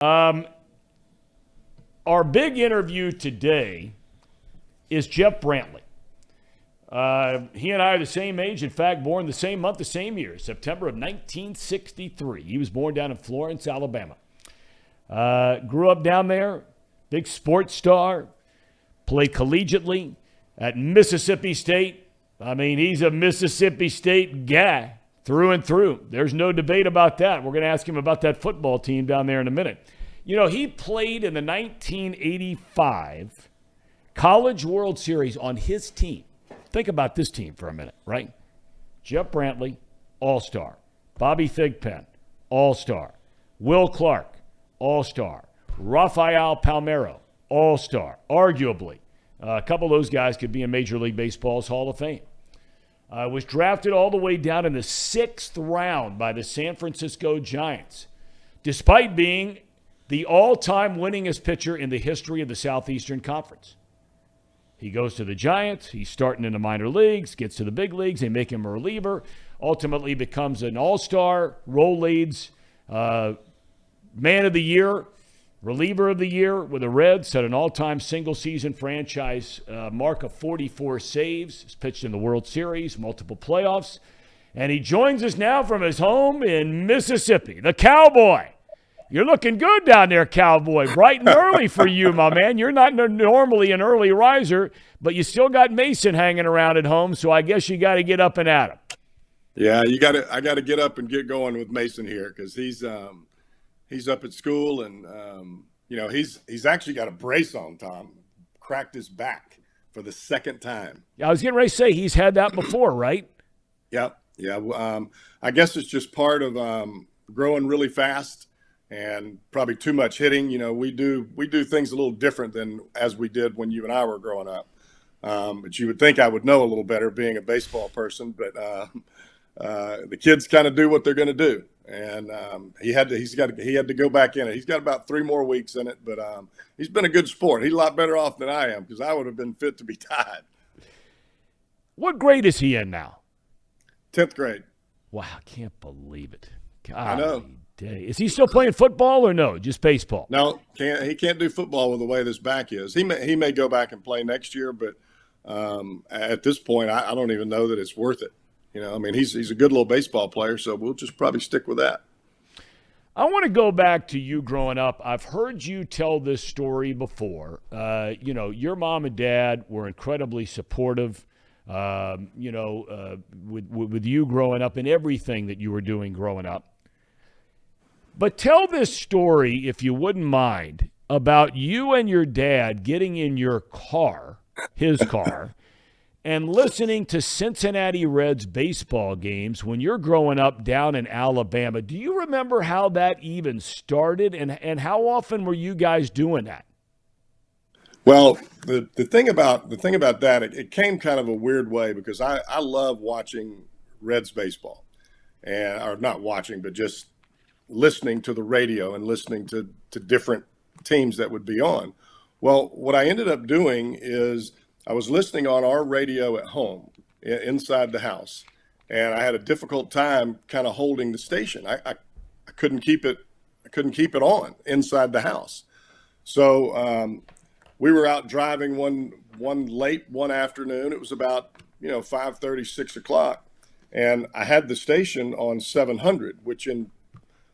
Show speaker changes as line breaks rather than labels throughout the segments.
Our big interview today is Jeff Brantley. He and I are the same age. In fact, born the same month, the same year, September of 1963. He was born down in Florence, Alabama. Grew up down there, big sports star, played collegiately at Mississippi State. I mean, he's a Mississippi State guy through and through. There's no debate about that. We're going to ask him about that football team down there in a minute. You know, he played in the 1985 College World Series on his team. Think about this team for a minute, right? Jeff Brantley, all-star. Bobby Thigpen, all-star. Will Clark, all-star. Rafael Palmeiro, all-star. Arguably, a couple of those guys could be in Major League Baseball's Hall of Fame. Was drafted all the way down in the 6th round by the San Francisco Giants, despite being the all-time winningest pitcher in the history of the Southeastern Conference. He goes to the Giants. He's starting in the minor leagues, gets to the big leagues. They make him a reliever, ultimately becomes an all-star, role leads, man of the year, reliever of the year with the Reds, set an all-time single-season franchise mark of 44 saves. He's pitched in the World Series, multiple playoffs. And he joins us now from his home in Mississippi, the Cowboy. You're looking good down there, Cowboy. Bright and early for you, my man. You're not normally an early riser, but you still got Mason hanging around at home, so I guess you got to get up and at him.
Yeah, I got to get up and get going with Mason here because he's up at school and he's actually got a brace on. Thom cracked his back for the second time.
Yeah, I was getting ready to say he's had that before, right?
Yeah. I guess it's just part of growing really fast. And probably too much hitting. You know, we do things a little different than as we did when you and I were growing up. But you would think I would know a little better being a baseball person. But the kids kind of do what they're going to do, and he had to go back in it. He's got about 3 more weeks in it, but he's been a good sport. He's a lot better off than I am because I would have been fit to be tied.
What grade is he in now?
10th grade.
Wow, I can't believe it. God.
I know.
Is he still playing football or no? Just baseball?
No, he can't do football with the way this back is. He may go back and play next year, but at this point, I don't even know that it's worth it. You know, I mean, he's a good little baseball player, so we'll just probably stick with that.
I want to go back to you growing up. I've heard you tell this story before. Your mom and dad were incredibly supportive. With you growing up and everything that you were doing growing up. But tell this story, if you wouldn't mind, about you and your dad getting in your car, his car, and listening to Cincinnati Reds baseball games when you're growing up down in Alabama. Do you remember how that even started, and how often were you guys doing that?
Well, the thing about that, it came kind of a weird way because I love watching Reds baseball, or not watching, but just listening to the radio and listening to different teams that would be on. Well, what I ended up doing is I was listening on our radio at home inside the house, and I had a difficult time kind of holding the station. I couldn't keep it on inside the house. So we were out driving one afternoon. It was about 5:30, 6 o'clock, and I had the station on 700, which in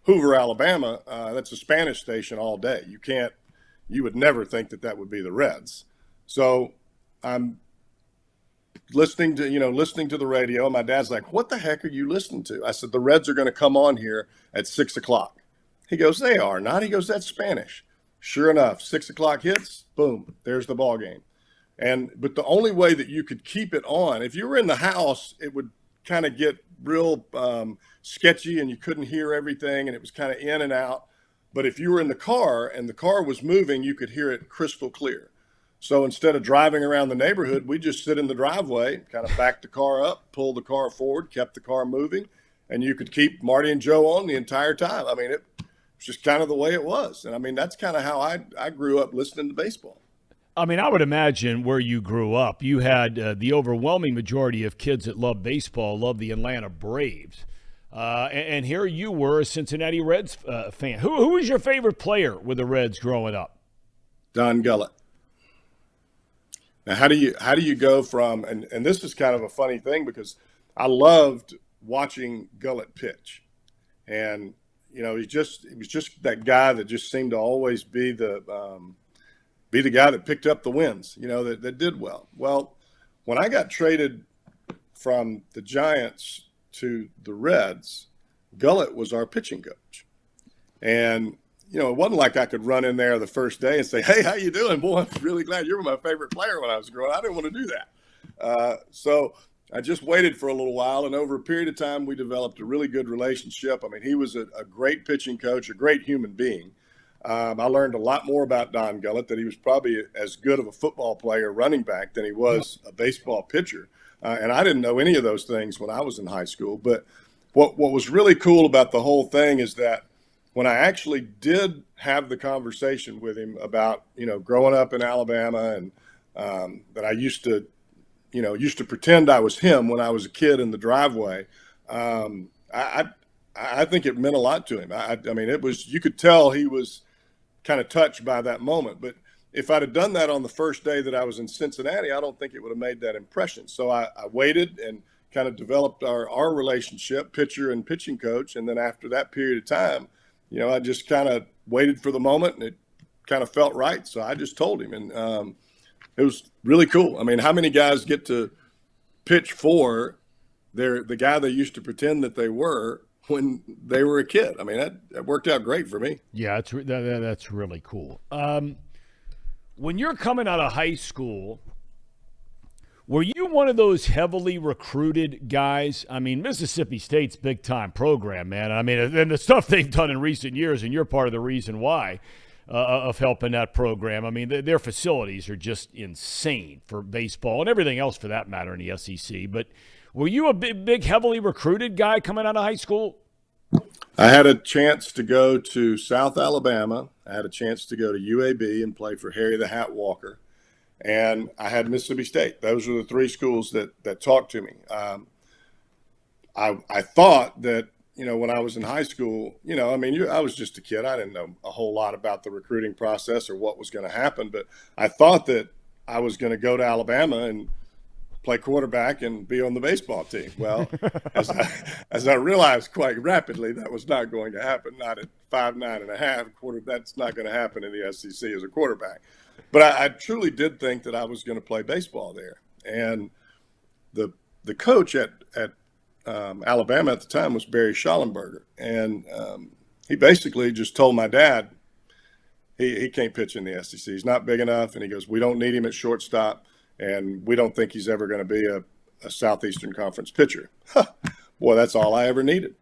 Hoover, Alabama, that's a Spanish station all day. You would never think that would be the Reds. So I'm listening to the radio. My dad's like, "What the heck are you listening to?" I said, "The Reds are going to come on here at 6 o'clock. He goes, "They are not." He goes, "That's Spanish." Sure enough, 6 o'clock hits, boom, there's the ball game. But the only way that you could keep it on, if you were in the house, it would kind of get real sketchy and you couldn't hear everything and it was kind of in and out. But if you were in the car and the car was moving, you could hear it crystal clear. So instead of driving around the neighborhood, we just sit in the driveway, kind of back the car up, pull the car forward, kept the car moving, and you could keep Marty and Joe on the entire time. I mean, it was just kind of the way it was. And I mean, that's kind of how I grew up listening to baseball.
I mean, I would imagine where you grew up, you had the overwhelming majority of kids that love baseball, love the Atlanta Braves. And here you were, a Cincinnati Reds fan. Who was your favorite player with the Reds growing up?
Don Gullett. Now, how do you go from, and this is kind of a funny thing because I loved watching Gullett pitch. And, he was just that guy that just seemed to always be the guy that picked up the wins, that did well. Well, when I got traded from the Giants to the Reds, Gullett was our pitching coach. And, it wasn't like I could run in there the first day and say, "Hey, how you doing? Boy, I'm really glad you were my favorite player when I was growing up." I didn't want to do that. So I just waited for a little while, and over a period of time, we developed a really good relationship. I mean, he was a great pitching coach, a great human being. I learned a lot more about Don Gullett, that he was probably as good of a football player, running back, than he was a baseball pitcher. And I didn't know any of those things when I was in high school. But what was really cool about the whole thing is that when I actually did have the conversation with him about, growing up in Alabama, and that I used to pretend I was him when I was a kid in the driveway, I think it meant a lot to him. I mean, you could tell he was kind of touched by that moment. But if I'd have done that on the first day that I was in Cincinnati, I don't think it would have made that impression. So I waited and kind of developed our relationship, pitcher and pitching coach. And then after that period of time, I just kind of waited for the moment, and it kind of felt right. So I just told him, and it was really cool. I mean, how many guys get to pitch for the guy they used to pretend that they were when they were a kid? I mean, that worked out great for me.
Yeah, that's really cool. When you're coming out of high school, were you one of those heavily recruited guys? I mean, Mississippi State's big-time program, man. I mean, and the stuff they've done in recent years, and you're part of the reason why of helping that program. I mean, their facilities are just insane for baseball and everything else for that matter in the SEC. But were you a big heavily recruited guy coming out of high school?
I had a chance to go to South Alabama. I had a chance to go to UAB and play for Harry the Hat Walker. And I had Mississippi State. Those were the three schools that talked to me. I thought that, when I was in high school, I was just a kid. I didn't know a whole lot about the recruiting process or what was going to happen. But I thought that I was going to go to Alabama and play quarterback and be on the baseball team. Well, as I realized quite rapidly, that was not going to happen. Not at 5'9½". That's not going to happen in the SEC as a quarterback. But I truly did think that I was going to play baseball there. And the coach at Alabama at the time was Barry Schallenberger. And he basically just told my dad he can't pitch in the SEC. He's not big enough. And he goes, we don't need him at shortstop. And we don't think he's ever going to be a Southeastern Conference pitcher. Boy, that's all I ever needed.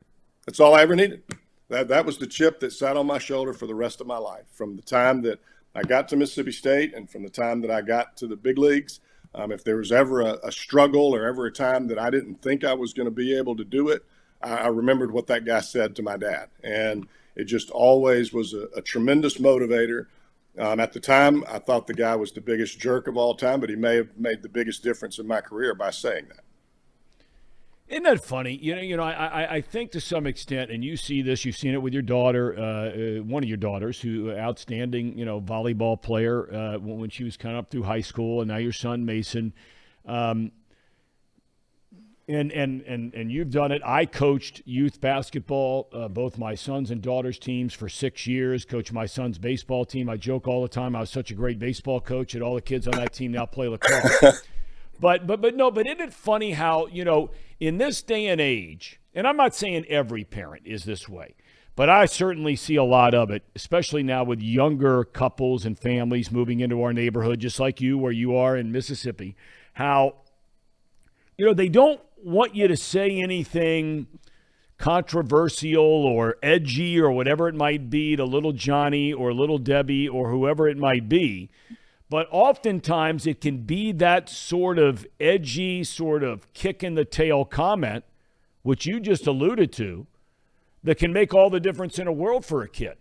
That's all I ever needed. That was the chip that sat on my shoulder for the rest of my life. From the time that I got to Mississippi State and from the time that I got to the big leagues, if there was ever a struggle or ever a time that I didn't think I was going to be able to do it, I remembered what that guy said to my dad. And it just always was a tremendous motivator. At the time, I thought the guy was the biggest jerk of all time, but he may have made the biggest difference in my career by saying that.
Isn't that funny? I think to some extent, and you see this, you've seen it with your daughter, one of your daughters, who outstanding, volleyball player when she was kind of up through high school, and now your son Mason, and you've done it. I coached youth basketball, both my sons and daughters' teams for 6 years. Coached my son's baseball team. I joke all the time I was such a great baseball coach, and all the kids on that team now play lacrosse. But isn't it funny how, in this day and age, and I'm not saying every parent is this way, but I certainly see a lot of it, especially now with younger couples and families moving into our neighborhood, just like you, where you are in Mississippi, how, they don't want you to say anything controversial or edgy or whatever it might be to little Johnny or little Debbie or whoever it might be. But oftentimes it can be that sort of edgy, sort of kick in the tail comment, which you just alluded to, that can make all the difference in the world for a kid.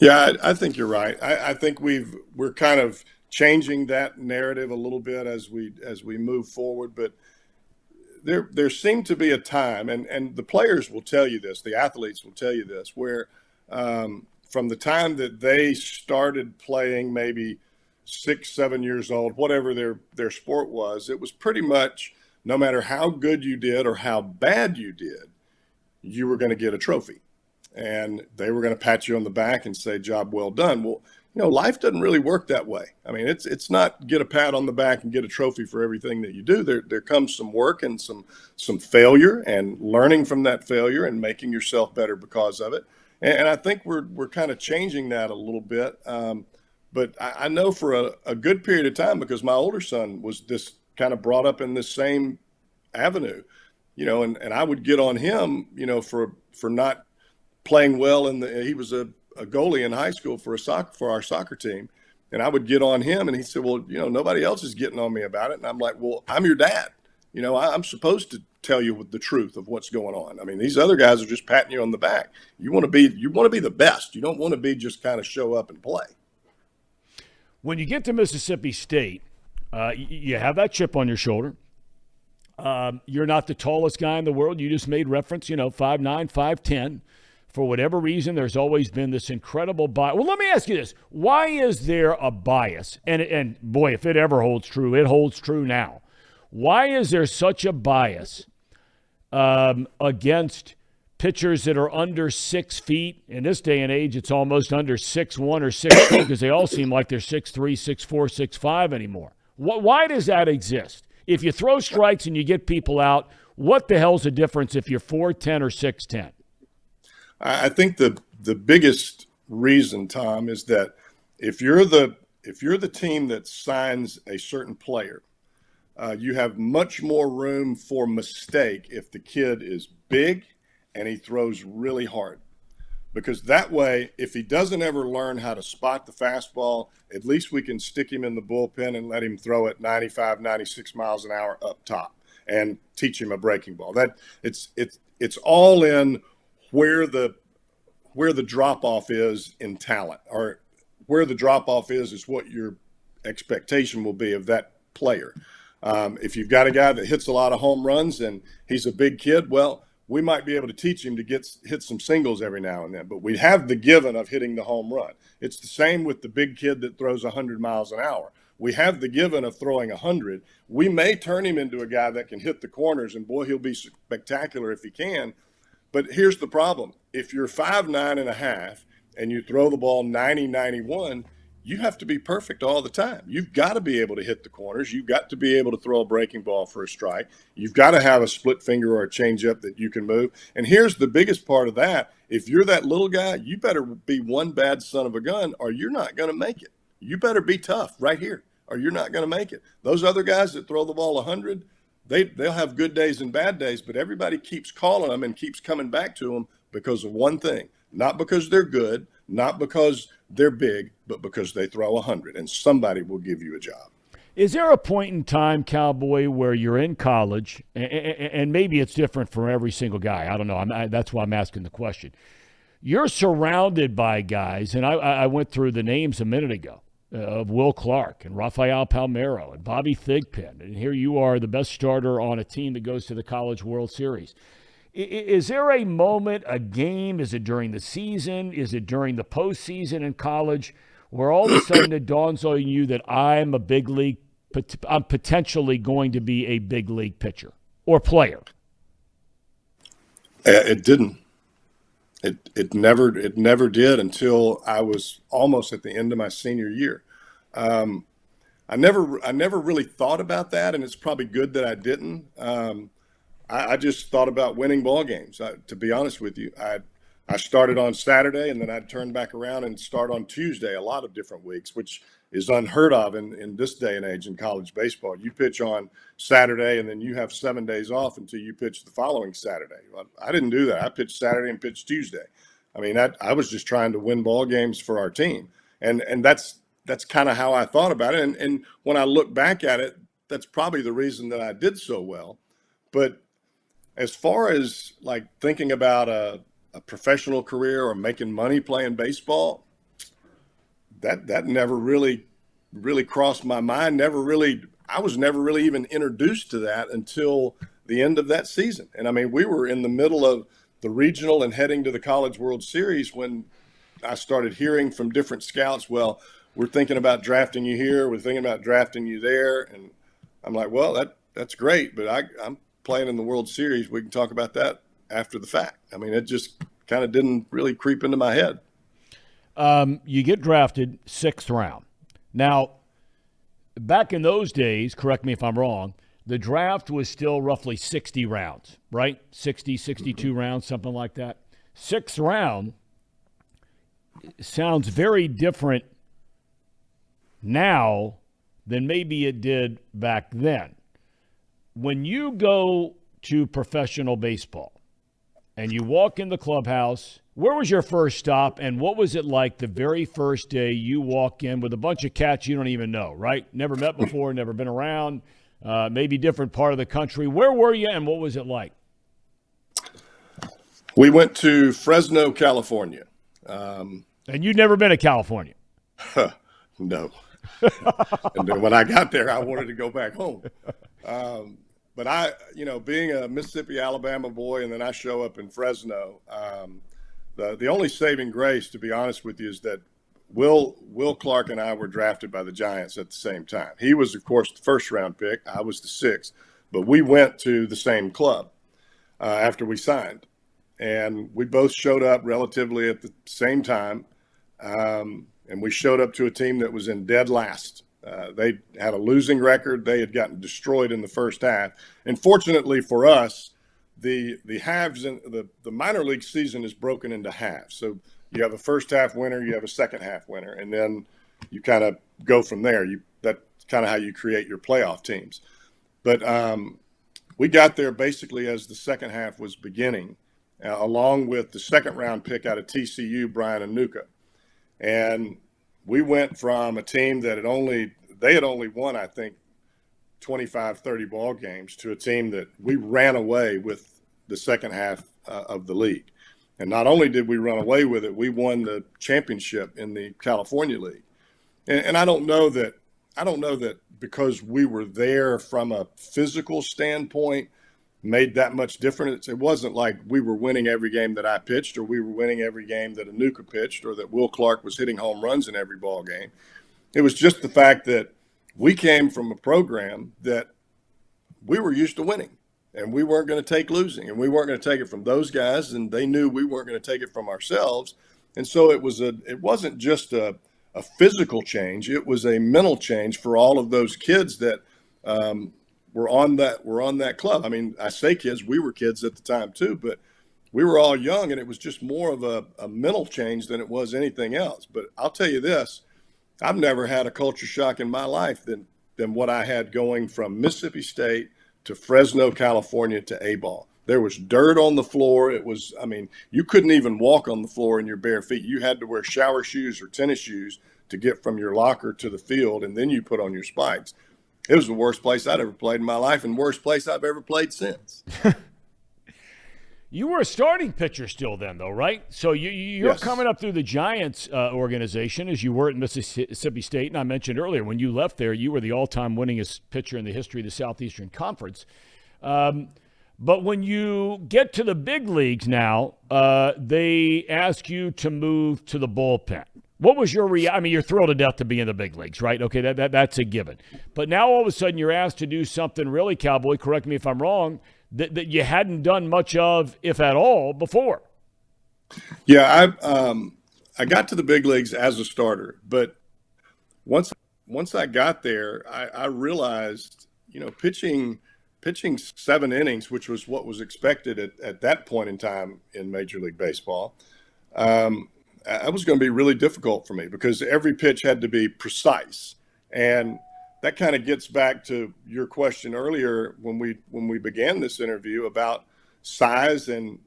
Yeah, I think you're right. I think we're kind of changing that narrative a little bit as we move forward. But there seemed to be a time, and the players will tell you this, the athletes will tell you this, where from the time that they started playing, maybe 6, 7 years old, whatever their sport was, it was pretty much no matter how good you did or how bad you did, you were going to get a trophy. And they were going to pat you on the back and say, job well done. Well, life doesn't really work that way. I mean, it's not get a pat on the back and get a trophy for everything that you do. There comes some work and some failure and learning from that failure and making yourself better because of it. And I think we're kind of changing that a little bit. But I know for a good period of time, because my older son was this kind of brought up in this same avenue, and I would get on him, for not playing well he was a goalie in high school for our soccer team. And I would get on him and he said, well, nobody else is getting on me about it. And I'm like, well, I'm your dad. I'm supposed to tell you the truth of what's going on. I mean, these other guys are just patting you on the back. You want to be the best. You don't want to be just kind of show up and play.
When you get to Mississippi State, you have that chip on your shoulder. You're not the tallest guy in the world. You just made reference, 5'9", 5'10". For whatever reason, there's always been this incredible bias. Well, let me ask you this. Why is there a bias? And boy, if it ever holds true, it holds true now. Why is there such a bias against pitchers that are under 6 feet? In this day and age, it's almost under 6'1" or 6'2" because they all seem like they're 6'3", 6'4", 6'5" anymore. Why does that exist? If you throw strikes and you get people out, what the hell's the difference if you're 4'10" or 6'10"?
I think the biggest reason, Tom, is that if you're the team that signs a certain player, you have much more room for mistake if the kid is big and he throws really hard. Because that way, if he doesn't ever learn how to spot the fastball, at least we can stick him in the bullpen and let him throw it 95, 96 miles an hour up top and teach him a breaking ball. That it's all in where the drop off is in talent, or where the drop off is what your expectation will be of that player. If you've got a guy that hits a lot of home runs and he's a big kid, well, we might be able to teach him to hit some singles every now and then, but we have the given of hitting the home run. It's the same with the big kid that throws 100 miles an hour. We have the given of throwing 100. We may turn him into a guy that can hit the corners, and boy, he'll be spectacular if he can. But here's the problem. If you're 5'9" and a half and you throw the ball 90, 91, you have to be perfect all the time. You've got to be able to hit the corners. You've got to be able to throw a breaking ball for a strike. You've got to have a split finger or a changeup that you can move. And here's the biggest part of that. If you're that little guy, you better be one bad son of a gun or you're not going to make it. You better be tough right here or you're not going to make it. Those other guys that throw the ball 100, they'll have good days and bad days, but everybody keeps calling them and keeps coming back to them because of one thing. Not because they're good, not because they're big, but because they throw 100, and somebody will give you a job.
Is there a point in time, Cowboy, where you're in college, and maybe it's different for every single guy? I don't know. That's why I'm asking the question. You're surrounded by guys, and I went through the names a minute ago, of Will Clark and Rafael Palmeiro and Bobby Thigpen, and here you are, the best starter on a team that goes to the College World Series. Is there a moment, a game, is it during the season, is it during the postseason in college, where all of a sudden it dawns on you that I'm potentially going to be a big league pitcher or player?
It didn't. It never did until I was almost at the end of my senior year. I never really thought about that, and it's probably good that I didn't. I just thought about winning ball games. To be honest with you, I started on Saturday, and then I'd turn back around and start on Tuesday a lot of different weeks, which is unheard of in this day and age in college baseball. You pitch on Saturday, and then you have 7 days off until you pitch the following Saturday. Well, I didn't do that. I pitched Saturday and pitched Tuesday. I mean, I was just trying to win ball games for our team, and that's kind of how I thought about it. And when I look back at it, that's probably the reason that I did so well. But as far as like thinking about a professional career or making money playing baseball, that never really crossed my mind. I was never really even introduced to that until the the end of that season. And I mean, we were in the middle of the regional and heading to the College World Series when I started hearing from different scouts, well, we're thinking about drafting you here, we're thinking about drafting you there. And I'm like, well, that's great, but I'm playing in the World Series. We can talk about that after the fact. I mean, it just kind of didn't really creep into my head.
You get drafted 6th round. Now, back in those days, correct me if I'm wrong, the draft was still roughly 60 rounds, right? 60, 62 rounds, something like that. 6th round sounds very different now than maybe it did back then. When you go to professional baseball and you walk in the clubhouse, where was your first stop, and what was it like the very first day you walk in with a bunch of cats you don't even know, right? Never met before, never been around, maybe different part of the country. Where were you, and what was it like?
We went to Fresno, California.
And you'd never been to California?
No. And then when I got there, I wanted to go back home. But I, being a Mississippi, Alabama boy, and then I show up in Fresno, the only saving grace, to be honest with you, is that Will Clark and I were drafted by the Giants at the same time. He was, of course, the first-round pick. I was the 6th. But we went to the same club after we signed. And we both showed up relatively at the same time. And we showed up to a team that was in dead last. They had a losing record. They had gotten destroyed in the first half. And fortunately for us, the halves in the minor league season is broken into halves. So you have a first half winner, you have a second half winner, and then you kind of go from there. That's kind of how you create your playoff teams. But we got there basically as the second half was beginning, along with the second round pick out of TCU, Brian Anuka. And we went from a team that had only won, I think, 25, 30 ball games to a team that we ran away with the second half of the league. And not only did we run away with it, we won the championship in the California League. And I don't know that because we were there from a physical standpoint made that much difference. It wasn't like we were winning every game that I pitched, or we were winning every game that Anuka pitched, or that Will Clark was hitting home runs in every ball game. It was just the fact that we came from a program that we were used to winning, and we weren't going to take losing, and we weren't going to take it from those guys, and they knew we weren't going to take it from ourselves. And so it wasn't just a physical change. It was a mental change for all of those kids that were on that club. I mean, I say kids, we were kids at the time too, but we were all young, and it was just more of a mental change than it was anything else. But I'll tell you this, I've never had a culture shock in my life than what I had going from Mississippi State to Fresno, California to A-ball. There was dirt on the floor. You couldn't even walk on the floor in your bare feet. You had to wear shower shoes or tennis shoes to get from your locker to the field, and then you put on your spikes. It was the worst place I'd ever played in my life, and worst place I've ever played since.
You were a starting pitcher still then, though, right? So you're
Yes.
coming up through the Giants organization as you were at Mississippi State. And I mentioned earlier, when you left there, you were the all-time winningest pitcher in the history of the Southeastern Conference. But when you get to the big leagues now, they ask you to move to the bullpen. What was your reaction? I mean, you're thrilled to death to be in the big leagues, right? Okay, that's a given. But now all of a sudden you're asked to do something really, Cowboy, correct me if I'm wrong, that you hadn't done much of, if at all, before.
Yeah, I got to the big leagues as a starter, but once I got there, I realized, pitching 7 innings, which was what was expected at that point in time in Major League Baseball, that was going to be really difficult for me because every pitch had to be precise. And that kind of gets back to your question earlier when we began this interview about size and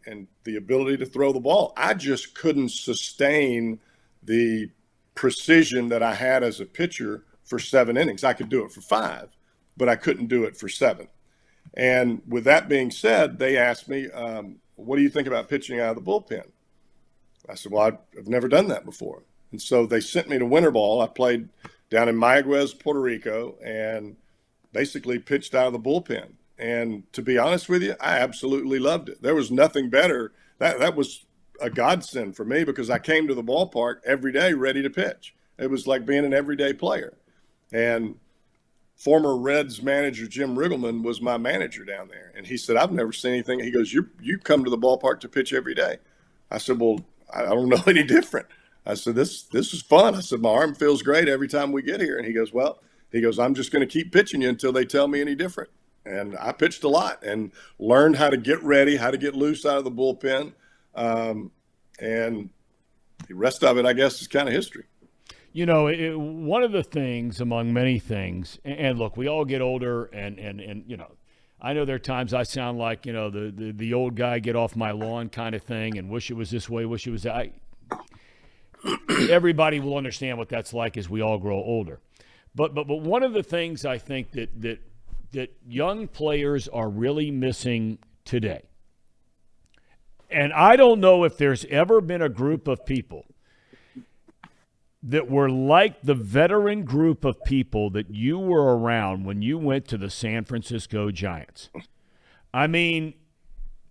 the ability to throw the ball. I just couldn't sustain the precision that I had as a pitcher for 7 innings. I could do it for 5, but I couldn't do it for 7. And with that being said, they asked me, what do you think about pitching out of the bullpen? I said, well, I've never done that before. And so they sent me to winter ball. I played down in Mayaguez, Puerto Rico, and basically pitched out of the bullpen. And to be honest with you, I absolutely loved it. There was nothing better. That was a godsend for me because I came to the ballpark every day ready to pitch. It was like being an everyday player. And former Reds manager Jim Riggleman was my manager down there. And he said, I've never seen anything. He goes, you come to the ballpark to pitch every day. I said, well, I don't know any different. I said, this is fun. I said, my arm feels great every time we get here. And he goes, I'm just going to keep pitching you until they tell me any different. And I pitched a lot and learned how to get ready, how to get loose out of the bullpen. And the rest of it, I guess, is kind of history.
You know, one of the things among many things, and look, we all get older, and you know, I know there are times I sound like, you know, the old guy get off my lawn kind of thing and wish it was this way, wish it was that. Everybody will understand what that's like as we all grow older. But one of the things I think that young players are really missing today, and I don't know if there's ever been a group of people that were like the veteran group of people that you were around when you went to the San Francisco Giants. I mean,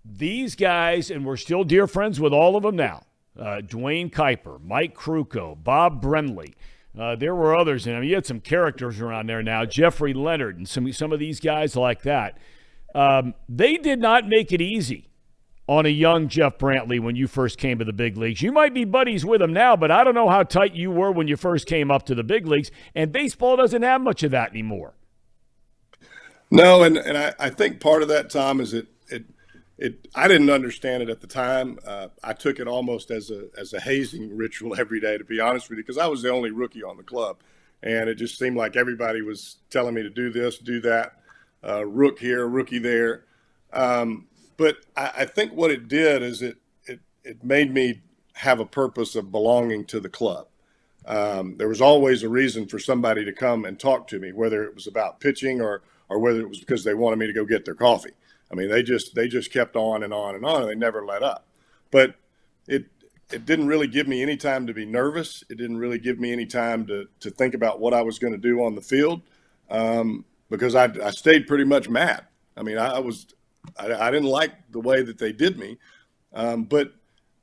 these guys, and we're still dear friends with all of them now, Dwayne Kuiper, Mike Krukow, Bob Brentley. There were others, and I mean, you had some characters around there now, Jeffrey Leonard and some of these guys like that. They did not make it easy on a young Jeff Brantley when you first came to the big leagues. You might be buddies with him now, but I don't know how tight you were when you first came up to the big leagues, and baseball doesn't have much of that anymore.
No, and I think part of that, Tom, is I didn't understand it at the time. I took it almost as a hazing ritual every day, to be honest with you, because I was the only rookie on the club. And it just seemed like everybody was telling me to do this, do that, rook here, rookie there. But I think what it did is it made me have a purpose of belonging to the club. There was always a reason for somebody to come and talk to me, whether it was about pitching or whether it was because they wanted me to go get their coffee. I mean, they just kept on and on and on, and they never let up. But it didn't really give me any time to be nervous. It didn't really give me any time to think about what I was going to do on the field, because I stayed pretty much mad. I mean, I didn't like the way that they did me, but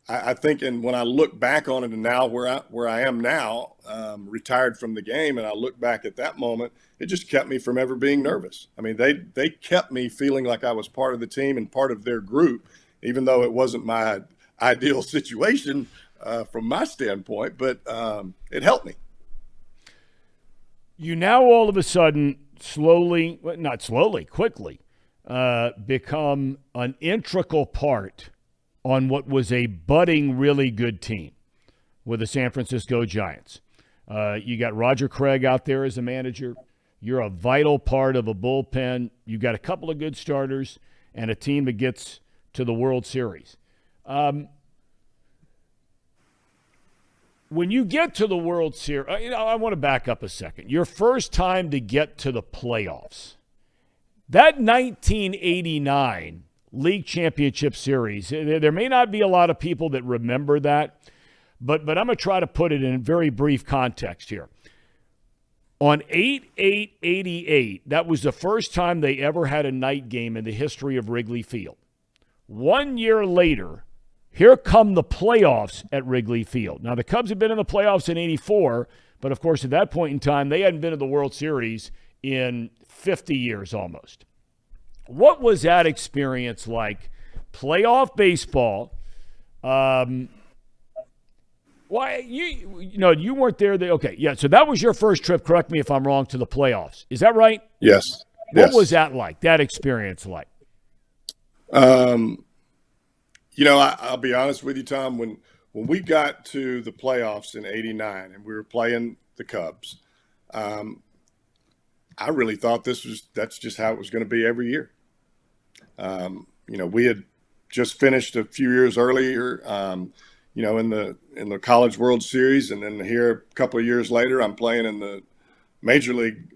I think, and when I look back on it, and now where I am now, retired from the game, and I look back at that moment, it just kept me from ever being nervous. I mean, they kept me feeling like I was part of the team and part of their group, even though it wasn't my ideal situation from my standpoint, but it helped me.
You now all of a sudden quickly become an integral part on what was a budding, really good team with the San Francisco Giants. You got Roger Craig out there as a manager. You're a vital part of a bullpen. You got a couple of good starters and a team that gets to the World Series. When you get to the World Series, I want to back up a second. Your first time to get to the playoffs, that 1989 League Championship Series, there may not be a lot of people that remember that, but I'm going to try to put it in very brief context here. On 8/8/88, that was the first time they ever had a night game in the history of Wrigley Field. 1 year later, here come the playoffs at Wrigley Field. Now, the Cubs had been in the playoffs in 84, but of course, at that point in time, they hadn't been in the World Series in 50 years almost. What was that experience like? Playoff baseball. Why you weren't there? Okay, yeah. So that was your first trip. Correct me if I'm wrong. To the playoffs, is that right?
Yes.
What was that like? That experience like?
I'll be honest with you, Tom. When we got to the playoffs in '89 and we were playing the Cubs, I really thought that's just how it was going to be every year. We had just finished a few years earlier, in the College World Series, and then here a couple of years later, I'm playing in the Major League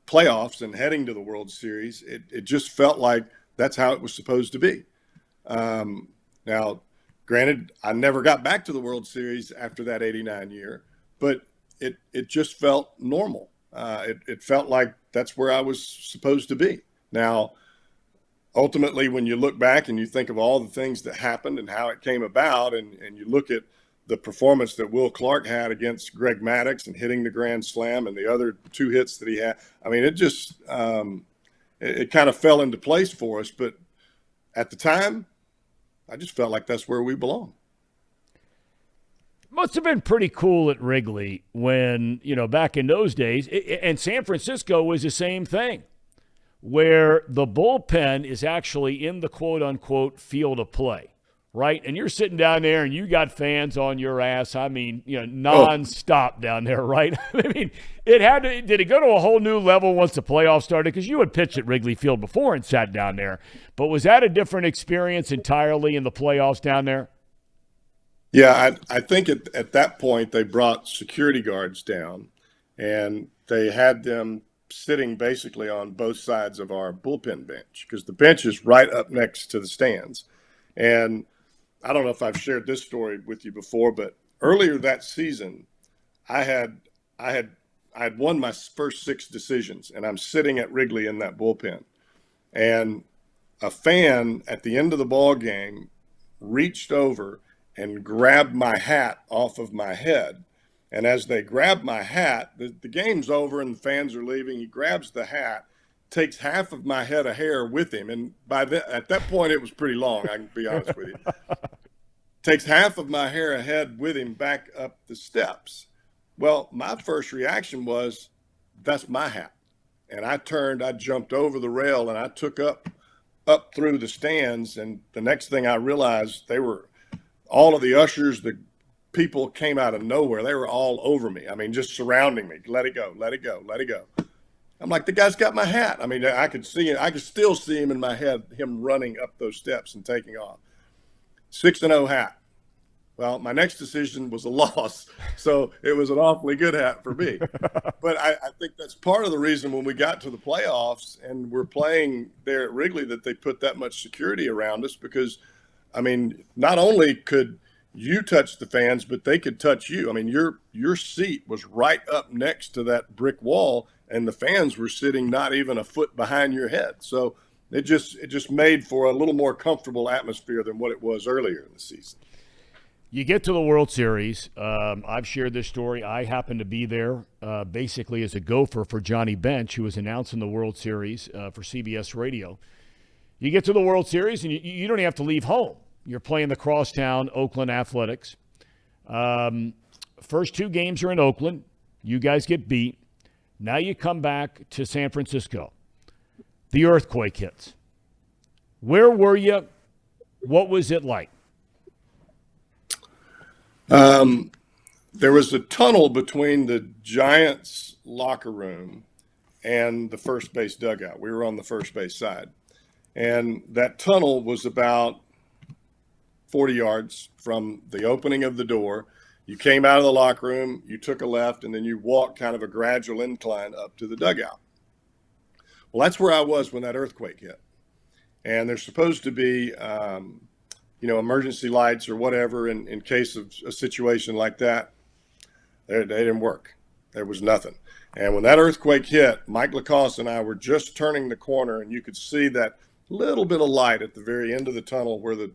playoffs and heading to the World Series. It just felt like that's how it was supposed to be. Now, granted, I never got back to the World Series after that '89 year, but it just felt normal. It felt like that's where I was supposed to be. Now, ultimately, when you look back and you think of all the things that happened and how it came about, and you look at the performance that Will Clark had against Greg Maddux and hitting the grand slam and the other 2 hits that he had, I mean, it just it kind of fell into place for us. But at the time, I just felt like that's where we belong.
Must have been pretty cool at Wrigley when, back in those days, and San Francisco was the same thing, where the bullpen is actually in the quote-unquote field of play, right? And you're sitting down there and you got fans on your ass, nonstop down there, right? I mean, did it go to a whole new level once the playoffs started? Because you had pitched at Wrigley Field before and sat down there. But was that a different experience entirely in the playoffs down there?
Yeah, I think at that point they brought security guards down, and they had them sitting basically on both sides of our bullpen bench, because the bench is right up next to the stands. And I don't know if I've shared this story with you before, but earlier that season, I had won my first 6 decisions, and I'm sitting at Wrigley in that bullpen, and a fan at the end of the ball game reached over and grabbed my hat off of my head. And as they grabbed my hat, the game's over and the fans are leaving. He grabs the hat, takes half of my head of hair with him. And at that point, it was pretty long, I can be honest with you. Takes half of my head with him back up the steps. Well, my first reaction was, that's my hat. And I jumped over the rail, and I took up through the stands. And the next thing I realized, all of the ushers, the people came out of nowhere. They were all over me. I mean, just surrounding me. Let it go, let it go, let it go. I'm like, the guy's got my hat. I mean, I could still see him in my head, him running up those steps and taking off. 6-0 hat. Well, my next decision was a loss, so it was an awfully good hat for me. But I think that's part of the reason when we got to the playoffs and we're playing there at Wrigley that they put that much security around us, because, I mean, not only could you touch the fans, but they could touch you. I mean, your seat was right up next to that brick wall, and the fans were sitting not even a foot behind your head. So it just made for a little more comfortable atmosphere than what it was earlier in the season.
You get to the World Series. I've shared this story. I happened to be there basically as a gopher for Johnny Bench, who was announcing the World Series for CBS Radio. You get to the World Series, and you don't even have to leave home. You're playing the crosstown Oakland Athletics. First 2 games are in Oakland. You guys get beat. Now you come back to San Francisco. The earthquake hits. Where were you? What was it like?
There was a tunnel between the Giants locker room and the first base dugout. We were on the first base side. And that tunnel was about 40 yards from the opening of the door. You came out of the locker room, you took a left, and then you walked kind of a gradual incline up to the dugout. Well, that's where I was when that earthquake hit. And there's supposed to be, emergency lights or whatever in case of a situation like that. They didn't work. There was nothing. And when that earthquake hit, Mike Lacoste and I were just turning the corner, and you could see that little bit of light at the very end of the tunnel where the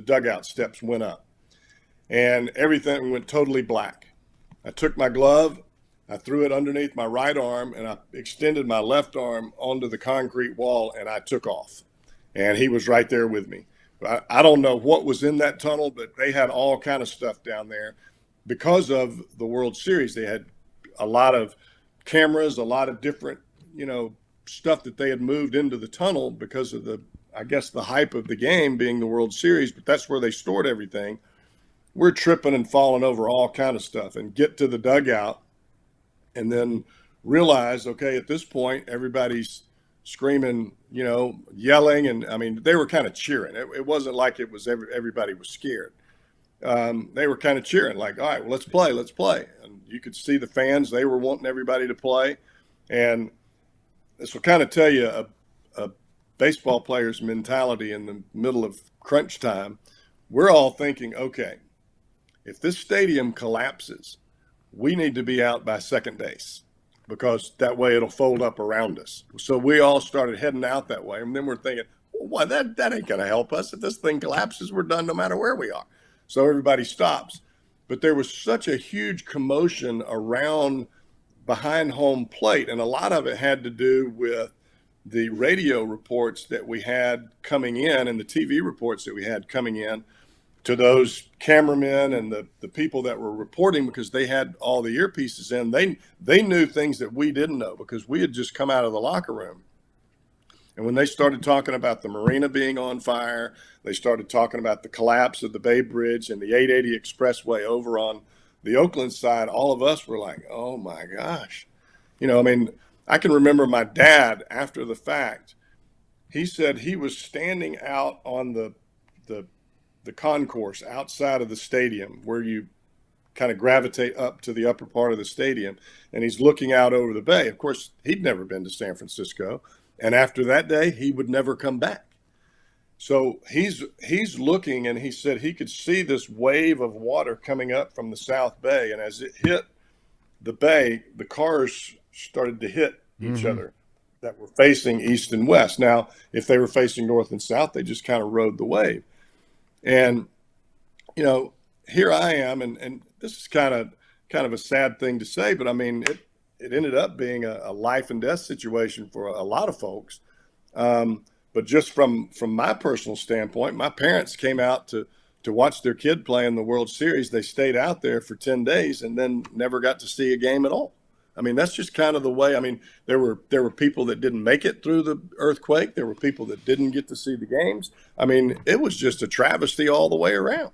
dugout steps went up. And everything went totally black. I took my glove, I threw it underneath my right arm, and I extended my left arm onto the concrete wall, and I took off. And he was right there with me. I don't know what was in that tunnel, but they had all kind of stuff down there. Because of the World Series, they had a lot of cameras, a lot of different, stuff that they had moved into the tunnel because of the hype of the game being the World Series, but that's where they stored everything. We're tripping and falling over all kind of stuff and get to the dugout and then realize, okay, at this point, everybody's screaming, yelling. And I mean, they were kind of cheering. It wasn't like it was everybody was scared. They were kind of cheering like, all right, well, let's play. And you could see the fans, they were wanting everybody to play. And this will kind of tell you a baseball player's mentality in the middle of crunch time. We're all thinking, okay, if this stadium collapses, we need to be out by second base because that way it'll fold up around us. So we all started heading out that way. And then we're thinking, well, Boy, that ain't going to help us. If this thing collapses, we're done no matter where we are. So everybody stops. But there was such a huge commotion around behind home plate, and a lot of it had to do with the radio reports that we had coming in and the TV reports that we had coming in to those cameramen and the people that were reporting, because they had all the earpieces in. They knew things that we didn't know because we had just come out of the locker room. And when they started talking about the marina being on fire, they started talking about the collapse of the Bay Bridge and the 880 Expressway over on the Oakland side, all of us were like, oh my gosh. You know, I mean, I can remember my dad after the fact, he said he was standing out on the concourse outside of the stadium where you kind of gravitate up to the upper part of the stadium, and he's looking out over the bay. Of course, he'd never been to San Francisco, and after that day, he would never come back. So he's looking, and he said he could see this wave of water coming up from the South Bay, and as it hit the bay, the cars started to hit each other that were facing east and west. Now, if they were facing north and south, they just kind of rode the wave. And, you know, here I am, and this is kind of a sad thing to say, but I mean, it ended up being a life and death situation for a lot of folks. But just from my personal standpoint, my parents came out to watch their kid play in the World Series. They stayed out there for 10 days and then never got to see a game at all. I mean, that's just kind of the way. I mean, there were people that didn't make it through the earthquake. There were people that didn't get to see the games. I mean, it was just a travesty all the way around.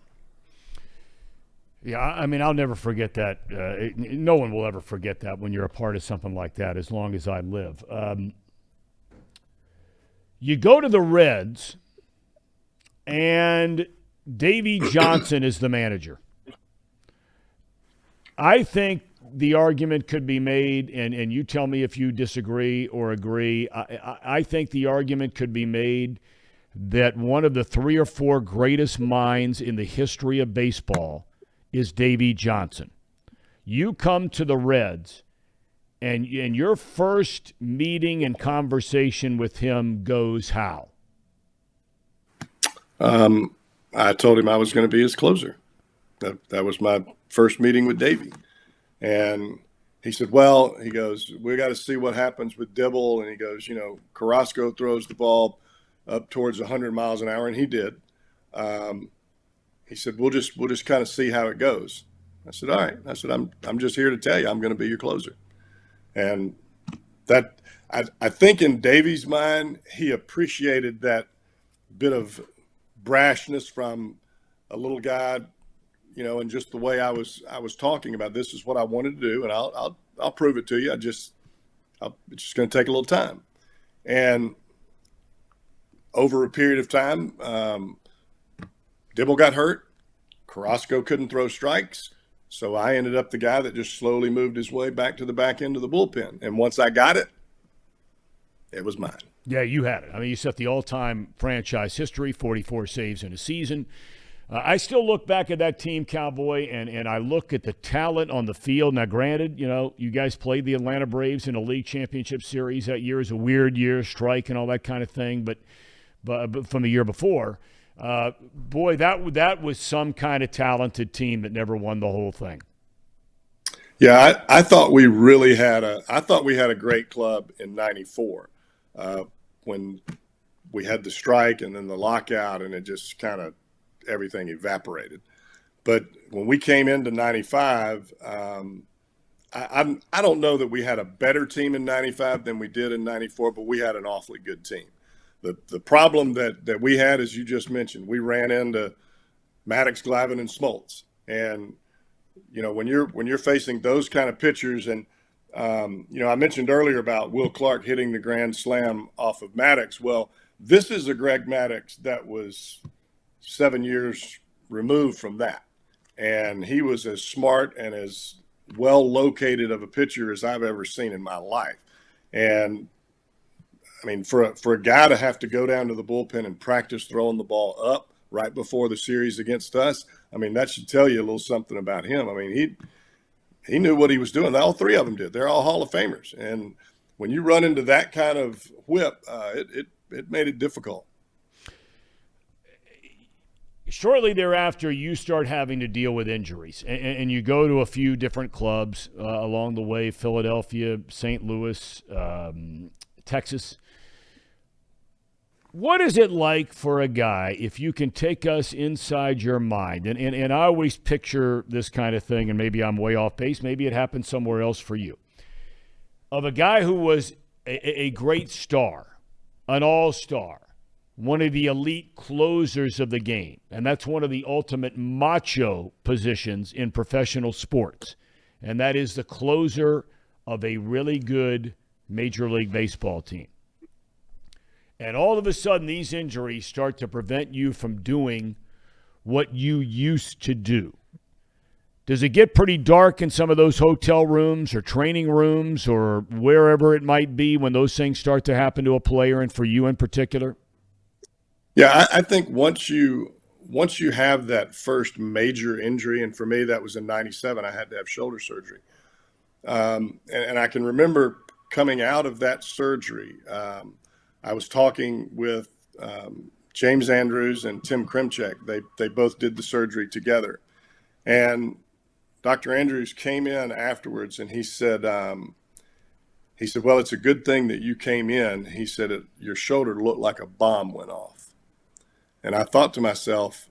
Yeah, I mean, I'll never forget that. No one will ever forget that when you're a part of something like that, as long as I live. You go to the Reds, and Davey Johnson is the manager. I think the argument could be made, and you tell me if you disagree or agree, I think the argument could be made that one of the 3 or 4 greatest minds in the history of baseball is Davey Johnson. You come to the Reds, and your first meeting and conversation with him goes how?
I told him I was going to be his closer. That was my first meeting with Davey. And he said, well, he goes, we got to see what happens with Dibble. And he goes, you know, Carrasco throws the ball up towards 100 miles an hour, and he did. He said, we'll just kind of see how it goes. I said, all right. I said, I'm just here to tell you I'm going to be your closer. And that I think in Davey's mind, he appreciated that bit of brashness from a little guy, you know, and just the way I was talking about, this is what I wanted to do, and I'll prove it to you. It's just going to take a little time. And over a period of time, Dibble got hurt. Carrasco couldn't throw strikes. So I ended up the guy that just slowly moved his way back to the back end of the bullpen. And once I got it, it was mine.
Yeah, you had it. I mean, you set the all-time franchise history, 44 saves in a season. I still look back at that team, Cowboy, and I look at the talent on the field. Now, granted, you know, you guys played the Atlanta Braves in a league championship series. That year is a weird year, strike and all that kind of thing, but from the year before. Boy, that was some kind of talented team that never won the whole thing.
Yeah, I thought we really had a great club in '94 when we had the strike and then the lockout, and it just kind of everything evaporated. But when we came into '95, I don't know that we had a better team in '95 than we did in '94, but we had an awfully good team. The problem that we had, as you just mentioned, we ran into Maddox, Glavine, and Smoltz. And, you know, when you're facing those kind of pitchers, and, you know, I mentioned earlier about Will Clark hitting the grand slam off of Maddox. Well, this is a Greg Maddox that was 7 years removed from that. And he was as smart and as well located of a pitcher as I've ever seen in my life. And, I mean, for a guy to have to go down to the bullpen and practice throwing the ball up right before the series against us, I mean, that should tell you a little something about him. I mean, he knew what he was doing. All 3 of them did. They're all Hall of Famers. And when you run into that kind of whip, it made it difficult.
shortly thereafter, you start having to deal with injuries, and you go to a few different clubs along the way: Philadelphia, St. Louis, Texas. What is it like for a guy, if you can take us inside your mind? And I always picture this kind of thing, and maybe I'm way off base. Maybe it happened somewhere else for you. Of a guy who was a great star, an all-star, one of the elite closers of the game. And that's one of the ultimate macho positions in professional sports. And that is the closer of a really good Major League Baseball team. And all of a sudden, these injuries start to prevent you from doing what you used to do. Does it get pretty dark in some of those hotel rooms or training rooms or wherever it might be when those things start to happen to a player, and for you in particular?
Yeah, I think once you have that first major injury, and for me that was in '97, I had to have shoulder surgery, and I can remember coming out of that surgery. I was talking with James Andrews and Tim Krimchek. They both did the surgery together, and Dr. Andrews came in afterwards, and he said, "Well, it's a good thing that you came in." He said, "Your shoulder looked like a bomb went off." And I thought to myself,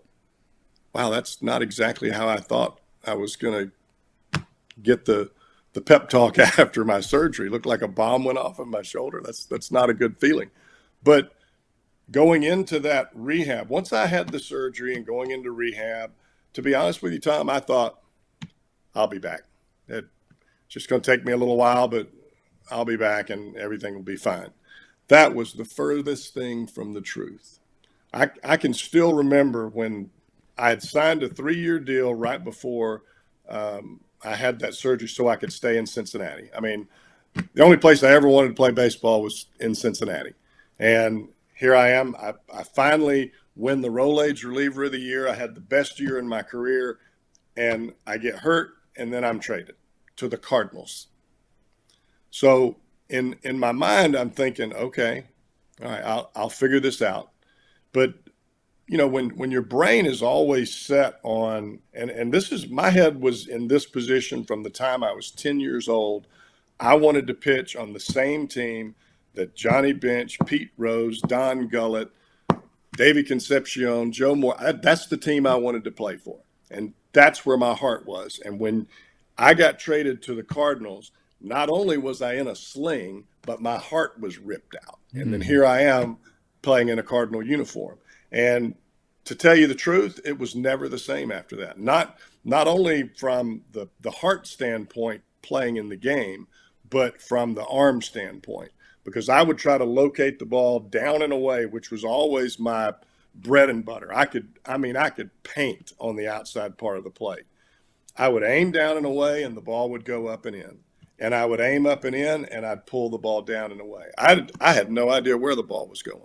wow, that's not exactly how I thought I was going to get the pep talk after my surgery. It looked like a bomb went off of my shoulder. That's not a good feeling. But going into that rehab, once I had the surgery and going into rehab, to be honest with you, Thom, I thought, I'll be back. It's just going to take me a little while, but I'll be back and everything will be fine. That was the furthest thing from the truth. I can still remember when I had signed a 3-year deal right before I had that surgery so I could stay in Cincinnati. I mean, the only place I ever wanted to play baseball was in Cincinnati. And here I am. I finally win the Roll-Age Reliever of the Year. I had the best year in my career, and I get hurt, and then I'm traded to the Cardinals. So in my mind, I'm thinking, okay, all right, I'll figure this out. But, you know, when your brain is always set on, and this is, my head was in this position from the time I was 10 years old. I wanted to pitch on the same team that Johnny Bench, Pete Rose, Don Gullett, Davey Concepcion, Joe Moore, that's the team I wanted to play for. And that's where my heart was. And when I got traded to the Cardinals, not only was I in a sling, but my heart was ripped out. And then here I am playing in a Cardinal uniform. And to tell you the truth, it was never the same after that. Not only from the heart standpoint playing in the game, but from the arm standpoint. Because I would try to locate the ball down and away, which was always my bread and butter. I could paint on the outside part of the plate. I would aim down and away, and the ball would go up and in. And I would aim up and in, and I'd pull the ball down and away. I had no idea where the ball was going.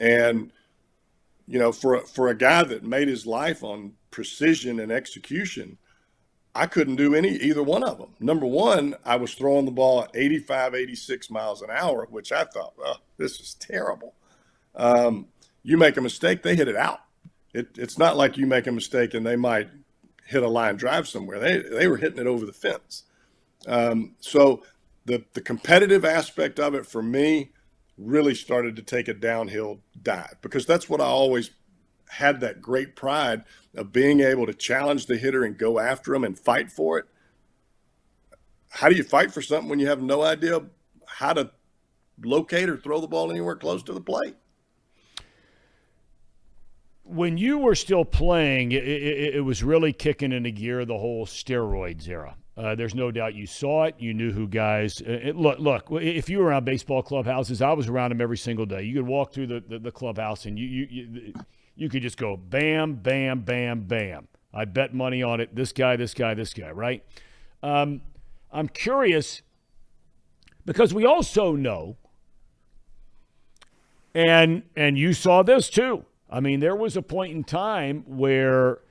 And, you know, for a guy that made his life on precision and execution, I couldn't do either one of them. Number one, I was throwing the ball at 85, 86 miles an hour, which I thought, well, this is terrible. You make a mistake, they hit it out. It's not like you make a mistake and they might hit a line drive somewhere. They were hitting it over the fence. So the competitive aspect of it for me really started to take a downhill dive, because that's what I always had, that great pride of being able to challenge the hitter and go after him and fight for it. How do you fight for something when you have no idea how to locate or throw the ball anywhere close to the plate?
When you were still playing, it was really kicking into gear, the whole steroids era. There's no doubt you saw it. You knew who guys look, if you were around baseball clubhouses, I was around them every single day. You could walk through the clubhouse and you could just go bam, bam, bam, bam. I bet money on it. This guy, right? I'm curious because we also know, and you saw this too. I mean, there was a point in time where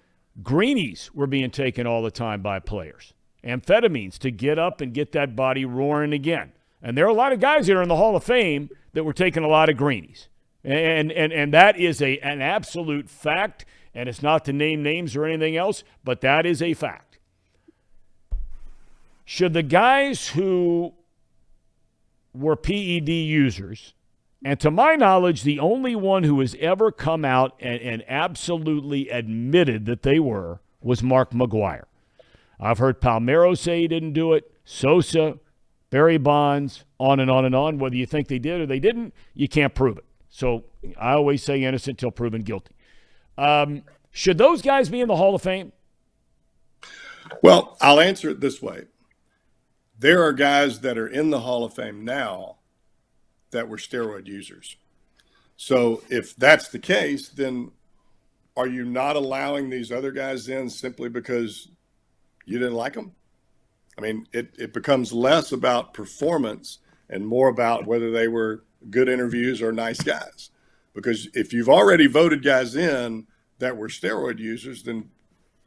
greenies were being taken all the time by players. Amphetamines to get up and get that body roaring again. And there are a lot of guys that are in the Hall of Fame that were taking a lot of greenies. And that is an absolute fact. and it's not to name names or anything else, but that is a fact. Should the guys who were PED users, and to my knowledge, the only one who has ever come out and absolutely admitted that they were was Mark McGwire. I've heard Palmeiro say he didn't do it, Sosa, Barry Bonds, on and on and on. Whether you think they did or they didn't, you can't prove it. So I always say innocent till proven guilty. Should those guys be in the Hall of Fame?
Well, I'll answer it this way. There are guys that are in the Hall of Fame now that were steroid users. So if that's the case, then are you not allowing these other guys in simply because you didn't like them? I mean, it becomes less about performance and more about whether they were good interviews or nice guys. Because if you've already voted guys in that were steroid users, then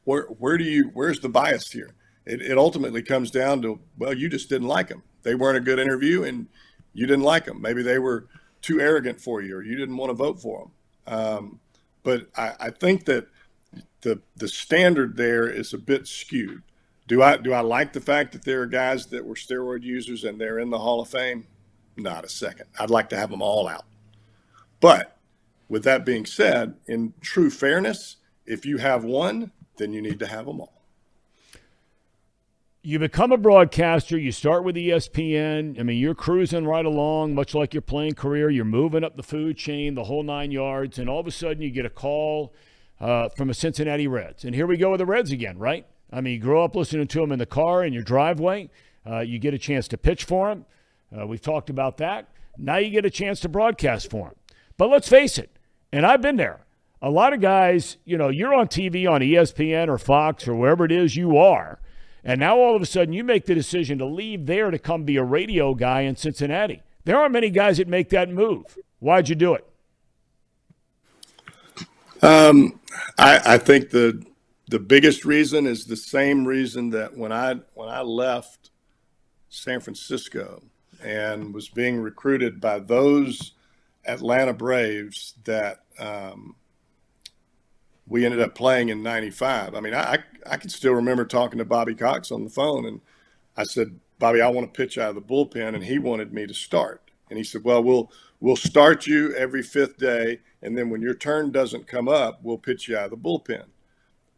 where's the bias here? It ultimately comes down to, well, you just didn't like them. They weren't a good interview and you didn't like them. Maybe they were too arrogant for you or you didn't want to vote for them. But I think that the standard there is a bit skewed. Do I like the fact that there are guys that were steroid users and they're in the Hall of Fame? Not a second. I'd like to have them all out. But with that being said, in true fairness, if you have one, then you need to have them all.
You become a broadcaster. You start with ESPN. I mean, you're cruising right along, much like your playing career. You're moving up the food chain, the whole 9 yards, and all of a sudden you get a call from a Cincinnati Reds. And here we go with the Reds again, right? I mean, you grow up listening to them in the car, in your driveway. You get a chance to pitch for them. We've talked about that. Now you get a chance to broadcast for them. But let's face it, and I've been there. A lot of guys, you're on TV on ESPN or Fox or wherever it is you are, and now all of a sudden you make the decision to leave there to come be a radio guy in Cincinnati. There aren't many guys that make that move. Why'd you do it?
I think the biggest reason is the same reason that when I left San Francisco and was being recruited by those Atlanta Braves that we ended up playing in '95. I mean, I can still remember talking to Bobby Cox on the phone, and I said, Bobby, I want to pitch out of the bullpen, and he wanted me to start. And he said, well, we'll start you every fifth day, and then when your turn doesn't come up, we'll pitch you out of the bullpen.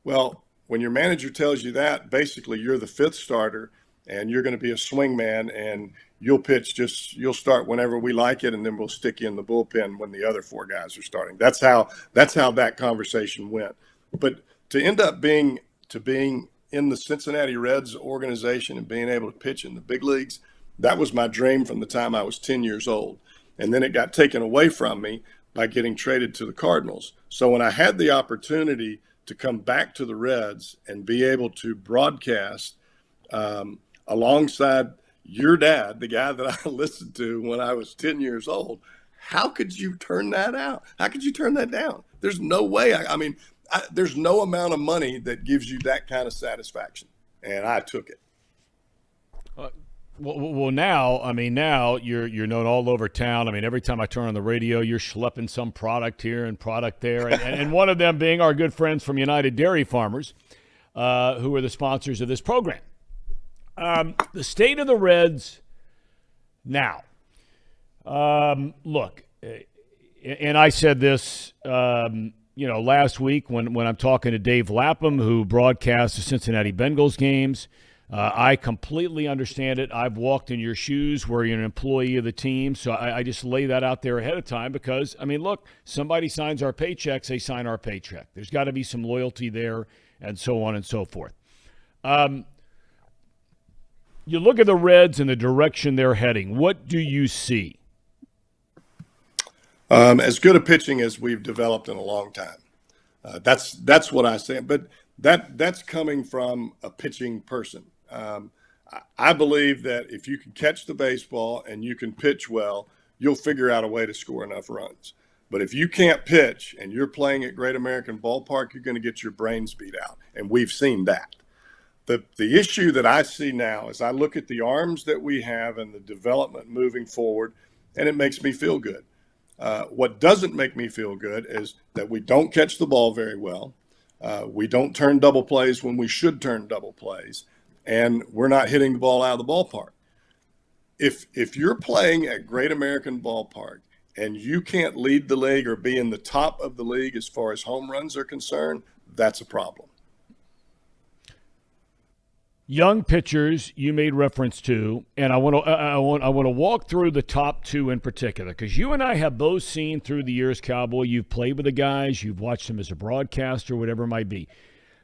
Well, when your manager tells you that, basically you're the fifth starter, and you're going to be a swing man, and you'll start whenever we like it, and then we'll stick you in the bullpen when the other four guys are starting. That's how that conversation went. But to end up being in the Cincinnati Reds organization and being able to pitch in the big leagues, that was my dream from the time I was 10 years old. And then it got taken away from me by getting traded to the Cardinals. So when I had the opportunity to come back to the Reds and be able to broadcast alongside your dad, the guy that I listened to when I was 10 years old, how could you turn that out? How could you turn that down? There's no way. There's no amount of money that gives you that kind of satisfaction. And I took it.
Well, now you're known all over town. I mean, every time I turn on the radio, you're schlepping some product here and product there. And one of them being our good friends from United Dairy Farmers, who are the sponsors of this program. The state of the Reds now. Look, and I said this, last week when I'm talking to Dave Lapham, who broadcasts the Cincinnati Bengals games. I completely understand it. I've walked in your shoes where you're an employee of the team, so I just lay that out there ahead of time because, look, somebody signs our paychecks, they sign our paycheck. There's got to be some loyalty there and so on and so forth. You look at the Reds and the direction they're heading. What do you see?
As good a pitching as we've developed in a long time. That's what I say. But that's coming from a pitching person. I believe that if you can catch the baseball and you can pitch well, you'll figure out a way to score enough runs. But if you can't pitch and you're playing at Great American Ballpark, you're going to get your brains beat out. And we've seen that. The issue that I see now is I look at the arms that we have and the development moving forward, and it makes me feel good. What doesn't make me feel good is that we don't catch the ball very well. We don't turn double plays when we should turn double plays, and we're not hitting the ball out of the ballpark. If you're playing at Great American Ballpark and you can't lead the league or be in the top of the league as far as home runs are concerned, that's a problem.
Young pitchers you made reference to, and I want to walk through the top two in particular, because you and I have both seen through the years, Cowboy, you've played with the guys, you've watched them as a broadcaster, whatever it might be.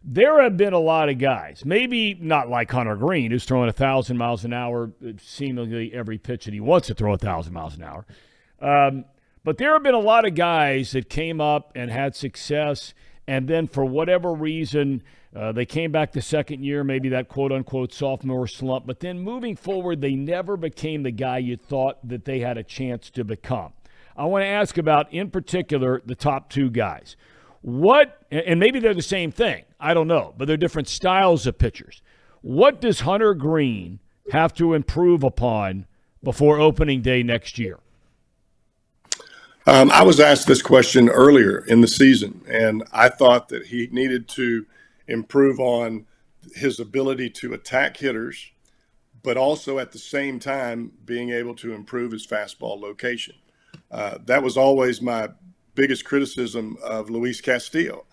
There have been a lot of guys, maybe not like Hunter Green, who's throwing 1,000 miles an hour seemingly every pitch that he wants to throw 1,000 miles an hour. But there have been a lot of guys that came up and had success, and then for whatever reason, they came back the second year, maybe that quote-unquote sophomore slump, but then moving forward, they never became the guy you thought that they had a chance to become. I want to ask about, in particular, the top two guys. What, and maybe they're the same thing, I don't know, but they're different styles of pitchers. What does Hunter Green have to improve upon before opening day next year?
I was asked this question earlier in the season, and I thought that he needed to improve on his ability to attack hitters, but also at the same time being able to improve his fastball location. That was always my biggest criticism of Luis Castillo,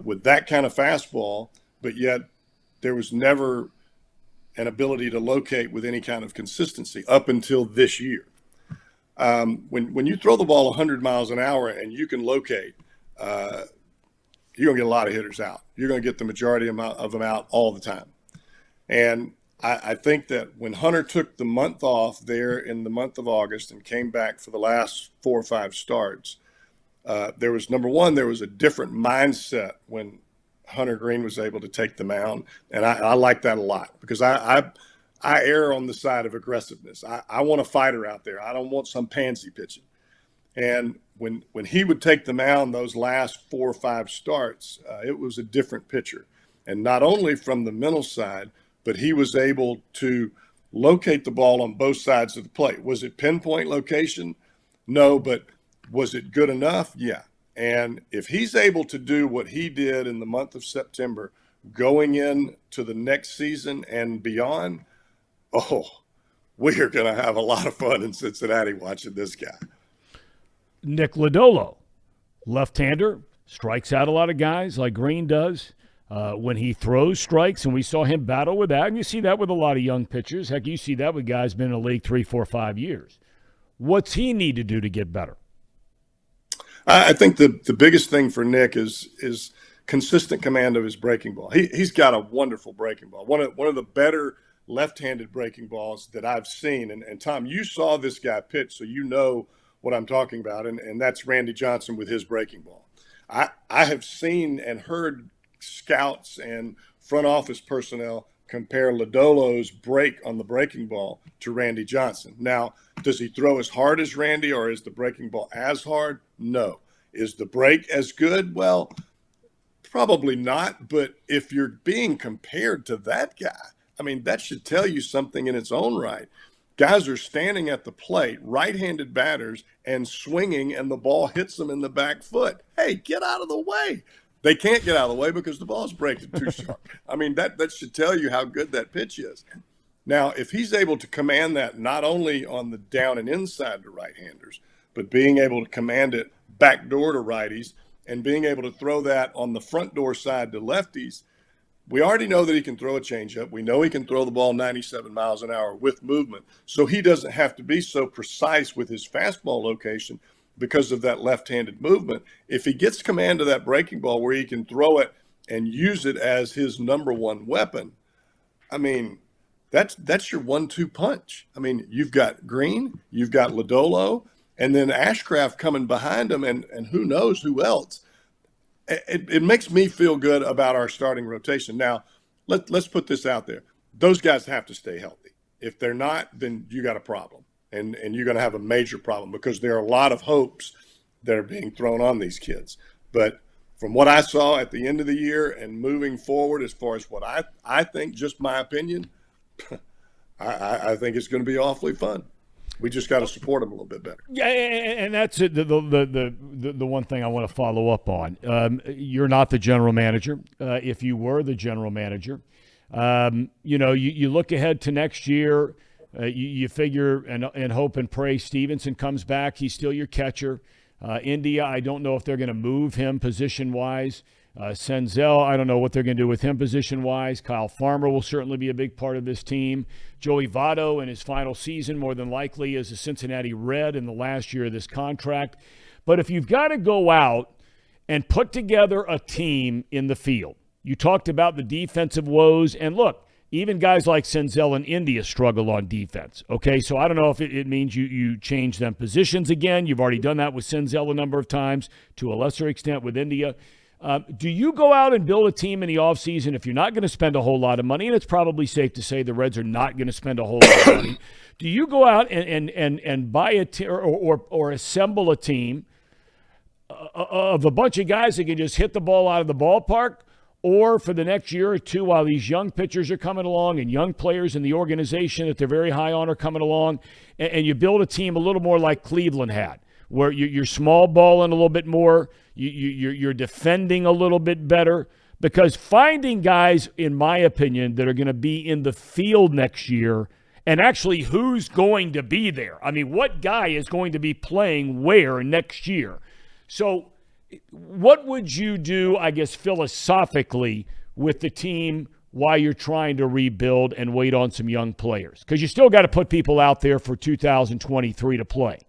with that kind of fastball, but yet there was never an ability to locate with any kind of consistency up until this year. When you throw the ball 100 miles an hour and you can locate, you're going to get a lot of hitters out. You're going to get the majority of them out all the time. And I think that when Hunter took the month off there in the month of August and came back for the last 4 or 5 starts, there was, number one, there was a different mindset when Hunter Green was able to take the mound. And I like that a lot because I err on the side of aggressiveness. I want a fighter out there. I don't want some pansy pitching. And when he would take the mound those last 4 or 5 starts, it was a different pitcher. And not only from the mental side, but he was able to locate the ball on both sides of the plate. Was it pinpoint location? No, but was it good enough? Yeah. And if he's able to do what he did in the month of September, going into the next season and beyond, we are going to have a lot of fun in Cincinnati watching this guy.
Nick Lodolo, left-hander, strikes out a lot of guys like Green does. When he throws strikes, and we saw him battle with that, and you see that with a lot of young pitchers. Heck, you see that with guys been in the league 3, 4, 5 years. What's he need to do to get better?
I think the biggest thing for Nick is consistent command of his breaking ball. He's got a wonderful breaking ball. One of the better left-handed breaking balls that I've seen. And Thom, you saw this guy pitch, so you know what I'm talking about, and that's Randy Johnson with his breaking ball. I have seen and heard scouts and front office personnel compare Lodolo's break on the breaking ball to Randy Johnson. Now, does he throw as hard as Randy, or is the breaking ball as hard? No. Is the break as good? Well, probably not, but if you're being compared to that guy, I mean, that should tell you something in its own right. Guys are standing at the plate, right-handed batters, and swinging, and the ball hits them in the back foot. Hey, get out of the way. They can't get out of the way because the ball's breaking too sharp. I mean, that should tell you how good that pitch is. Now, if he's able to command that not only on the down and inside to right-handers, but being able to command it backdoor to righties and being able to throw that on the front door side to lefties, we already know that he can throw a changeup. We know he can throw the ball 97 miles an hour with movement. So he doesn't have to be so precise with his fastball location because of that left-handed movement. If he gets command of that breaking ball where he can throw it and use it as his number one weapon, I mean, that's your 1-2 punch. I mean, you've got Green, you've got Lodolo, and then Ashcraft coming behind him, and who knows who else. It makes me feel good about our starting rotation. Now, let's put this out there. Those guys have to stay healthy. If they're not, then you got a problem, and you're going to have a major problem because there are a lot of hopes that are being thrown on these kids. But from what I saw at the end of the year and moving forward, as far as what I think, just my opinion, I think it's going to be awfully fun. We just got to support them a little bit better.
Yeah, and that's it. The one thing I want to follow up on. You're not the general manager. If you were the general manager, you look ahead to next year. You figure and hope and pray Stevenson comes back. He's still your catcher. India, I don't know if they're going to move him position-wise. Senzel, I don't know what they're going to do with him position-wise. Kyle Farmer will certainly be a big part of this team. Joey Votto in his final season, more than likely, is a Cincinnati Red in the last year of this contract. But if you've got to go out and put together a team in the field, you talked about the defensive woes, and look, even guys like Senzel and India struggle on defense. Okay, so I don't know if it means you change them positions again. You've already done that with Senzel a number of times, to a lesser extent with India. Do you go out and build a team in the offseason if you're not going to spend a whole lot of money? And it's probably safe to say the Reds are not going to spend a whole lot of money. Do you go out and buy a team or assemble a team of a bunch of guys that can just hit the ball out of the ballpark? Or for the next year or two, while these young pitchers are coming along and young players in the organization that they're very high on are coming along, and you build a team a little more like Cleveland had, where you're small balling a little bit more, you're defending a little bit better, because finding guys, in my opinion, that are going to be in the field next year, and actually who's going to be there. I mean, what guy is going to be playing where next year? So what would you do, I guess, philosophically with the team while you're trying to rebuild and wait on some young players? Because you still got to put people out there for 2023 to play.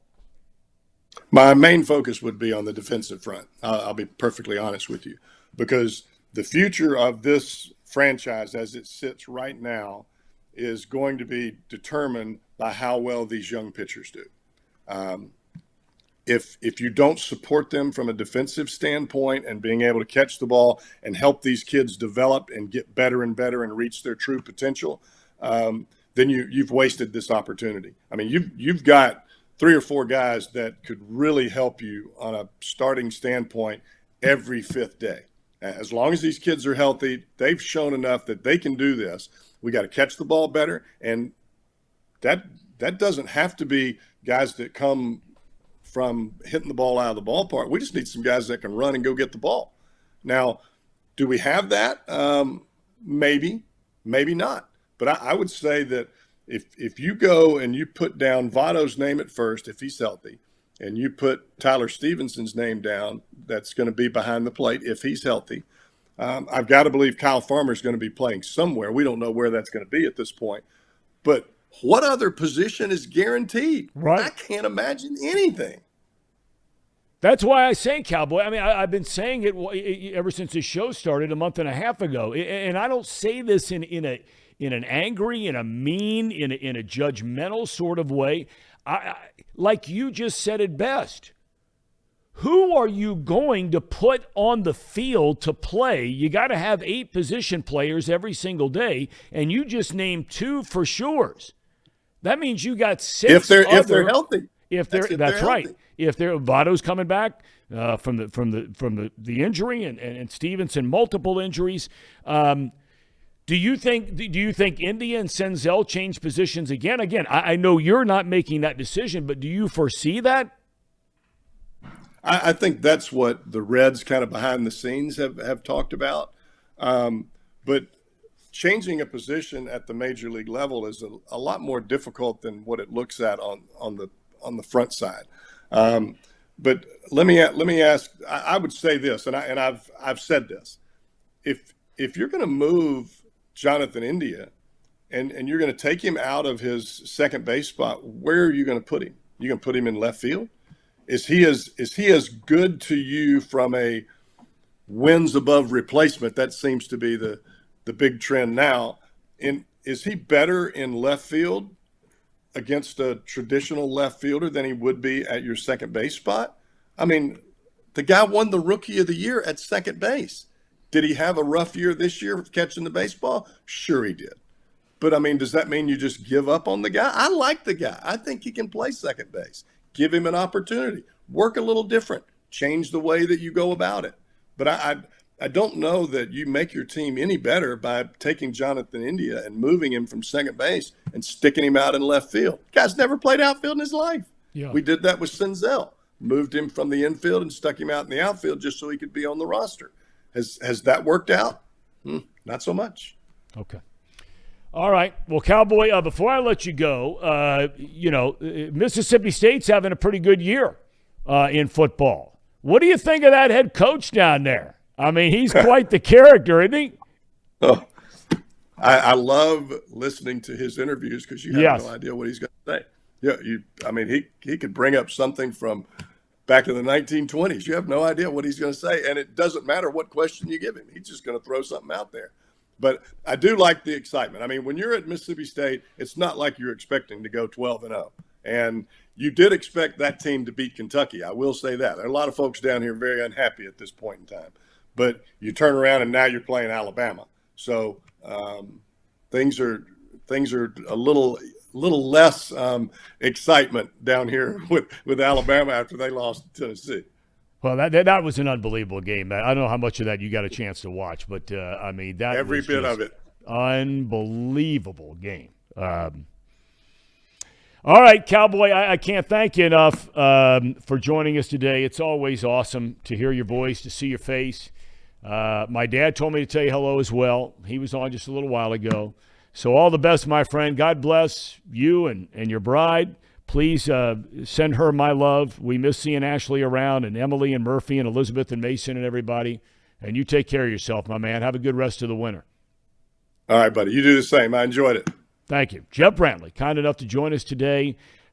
My main focus would be on the defensive front. I'll be perfectly honest with you, because the future of this franchise as it sits right now is going to be determined by how well these young pitchers do. If you don't support them from a defensive standpoint and being able to catch the ball and help these kids develop and get better and better and reach their true potential, then you've wasted this opportunity. I mean, you've got 3 or 4 guys that could really help you on a starting standpoint every 5th day. As long as these kids are healthy, they've shown enough that they can do this. We got to catch the ball better, and that doesn't have to be guys that come from hitting the ball out of the ballpark. We just need some guys that can run and go get the ball. Now, do we have that? Maybe, maybe not. But I would say that if you go and you put down Votto's name at first, if he's healthy, and you put Tyler Stevenson's name down, that's going to be behind the plate if he's healthy. I've got to believe Kyle Farmer's going to be playing somewhere. We don't know where that's going to be at this point. But what other position is guaranteed?
Right.
I can't imagine anything.
That's why I say Cowboy. I mean, I've been saying it ever since the show started a month and a half ago. And I don't say this in an angry, in a mean, in a judgmental sort of way. I like you just said it best. Who are you going to put on the field to play? You got to have 8 position players every single day, and you just named 2 for sures. That means you got 6.
If they're healthy.
That's right. If Votto's coming back from the injury and Stevenson multiple injuries, do you think India and Senzel change positions again? Again, I know you're not making that decision, but do you foresee that?
I think that's what the Reds kind of behind the scenes have talked about. But changing a position at the major league level is a lot more difficult than what it looks at on the front side. But let me ask. I would say this, and I've said this: if you're going to move Jonathan India, and you're going to take him out of his second base spot, where are you going to put him? You going to put him in left field? Is he as good to you from a wins above replacement? That seems to be the big trend now. Is he better in left field against a traditional left fielder than he would be at your second base spot? I mean, the guy won the Rookie of the Year at second base. Did he have a rough year this year catching the baseball? Sure he did. But, I mean, does that mean you just give up on the guy? I like the guy. I think he can play second base. Give him an opportunity. Work a little different. Change the way that you go about it. But I don't know that you make your team any better by taking Jonathan India and moving him from second base and sticking him out in left field. Guy's never played outfield in his life.
Yeah.
We did that with Senzel. Moved him from the infield and stuck him out in the outfield just so he could be on the roster. Has that worked out? Not so much.
Okay. All right. Well, Cowboy, before I let you go, Mississippi State's having a pretty good year in football. What do you think of that head coach down there? I mean, he's quite the character, isn't he?
Oh, I love listening to his interviews because you have no idea what he's going to say. Yeah, he could bring up something from back in the 1920s. You have no idea what he's going to say, and it doesn't matter what question you give him. He's just going to throw something out there. But I do like the excitement. I mean, when you're at Mississippi State, it's not like you're expecting to go 12-0. And you did expect that team to beat Kentucky. I will say that. There are a lot of folks down here very unhappy at this point in time. But you turn around and now you're playing Alabama. So things are a little less excitement down here with Alabama after they lost to Tennessee.
Well, that was an unbelievable game. I don't know how much of that you got a chance to watch, but that
every
was
bit
just
of it.
Unbelievable game. All right, Cowboy, I can't thank you enough for joining us today. It's always awesome to hear your voice, to see your face. My dad told me to tell you hello as well. He was on just a little while ago. So all the best, my friend. God bless you and your bride. Please send her my love. We miss seeing Ashley around, and Emily and Murphy and Elizabeth and Mason and everybody. And you take care of yourself, my man. Have a good rest of the winter.
All right, buddy. You do the same. I enjoyed it.
Thank you. Jeff Brantley, kind enough to join us today.